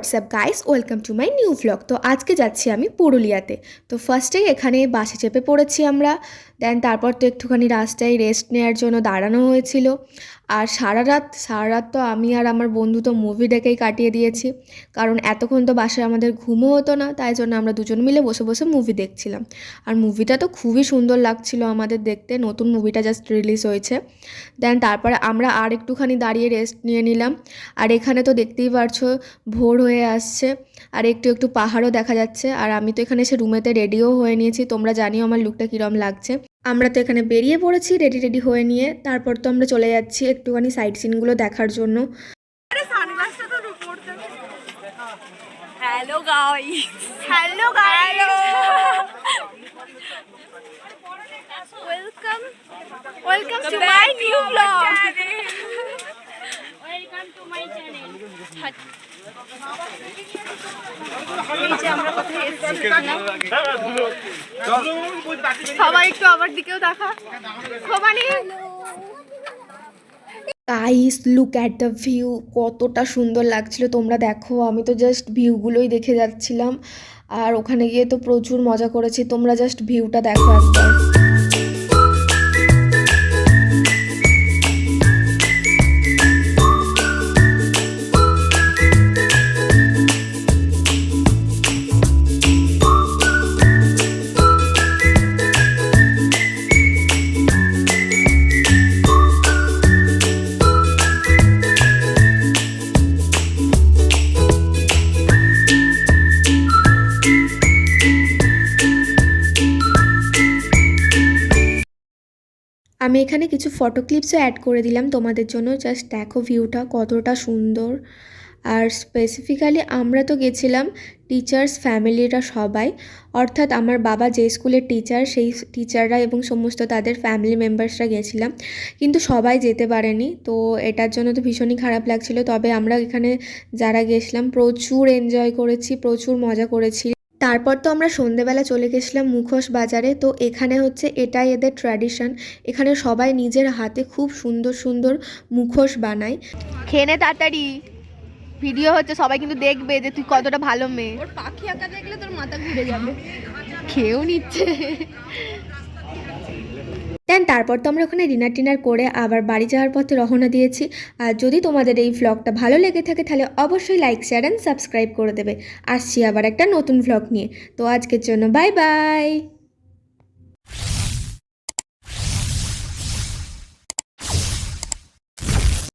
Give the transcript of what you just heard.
WhatsApp guys, welcome to my new vlog. তো আজকে যাচ্ছি আমি পুরুলিয়াতে। তো ফার্স্টেই এখানে বাসে চেপে পড়েছি আমরা। দেন তারপর তো একটুখানি রাস্তায় রেস্ট নেওয়ার জন্য দাঁড়ানো হয়েছিল। আর সারা রাত তো আমি আর আমার বন্ধু তো মুভি দেখেই কাটিয়ে দিয়েছি, কারণ এতক্ষণ তো বাসায় আমাদের ঘুমও হতো না, তাই জন্য আমরা দুজন মিলে বসে বসে মুভি দেখছিলাম। আর মুভিটা তো খুবই সুন্দর লাগছিল আমাদের দেখতে, নতুন মুভিটা জাস্ট রিলিজ হয়েছে। দেন তারপরে আমরা আর একটুখানি দাঁড়িয়ে রেস্ট নিয়ে নিলাম। আর এখানে তো দেখতেই পারছো ভোর হয়ে আসছে, আর একটু একটু পাহাড়ও দেখা যাচ্ছে। আর আমি তো এখানে এসে রুমেতে রেডিও হয়ে নিয়েছি, তোমরা জানিও আমার লুকটা কীরকম লাগছে। আমরা তো এখানে বেরিয়ে পড়েছি রেডি হয়ে নিয়ে। তারপর তো আমরা চলে যাচ্ছি একটুখানি সাইট সিনগুলো দেখার জন্য। Hello guys, hello guys, welcome to my new blog, welcome to my channel. সবাই একটু আমার দিকেও দেখা। Guys look at the view, কতটা সুন্দর লাগছিল তোমরা দেখো। আমি তো জাস্ট ভিউগুলোই দেখে যাচ্ছিলাম, আর ওখানে গিয়ে তো প্রচুর মজা করেছি। তোমরা জাস্ট ভিউটা দেখো একবার। আমি এখানে কিছু ফটো ক্লিপসও অ্যাড করে দিলাম তোমাদের জন্য, জাস্ট দেখো ভিউটা কতটা সুন্দর। আর স্পেসিফিক্যালি আমরা তো গেছিলাম টিচার্স ফ্যামিলিরা সবাই, অর্থাৎ আমার বাবা যে স্কুলের টিচার সেই টিচাররা এবং সমস্ত তাদের ফ্যামিলি মেম্বার্সরা গেছিলাম, কিন্তু সবাই যেতে পারেনি। তো এটার জন্য তো ভীষণই খারাপ লাগছিল। তবে আমরা এখানে যারা গেছিলাম প্রচুর এনজয় করেছি, প্রচুর মজা করেছি। তারপর তো আমরা সন্ধেবেলা চলে গেছিলাম মুখোশ বাজারে। তো এখানে হচ্ছে এটাই এদের ট্র্যাডিশন, এখানে সবাই নিজের হাতে খুব সুন্দর সুন্দর মুখোশ বানায়। খেয়ে নে তাড়াতাড়ি, ভিডিও হচ্ছে, সবাই কিন্তু দেখবে যে তুই কতটা ভালো মেয়ে। ওর পাখি আঁকা দেখলে তোর মাথা ঘুরে যাবে। খেয়েও নিচ্ছে। দেন তারপর তো আমরা ওখানে ডিনার করে আবার বাড়ি যাওয়ার পথে রওনা দিয়েছি। আর যদি তোমাদের এই ভ্লগটা ভালো লেগে থাকে তাহলে অবশ্যই লাইক, শেয়ার অ্যান্ড সাবস্ক্রাইব করে দেবে। আসছি আবার একটা নতুন ভ্লগ নিয়ে। তো আজকের জন্য বাই বাই।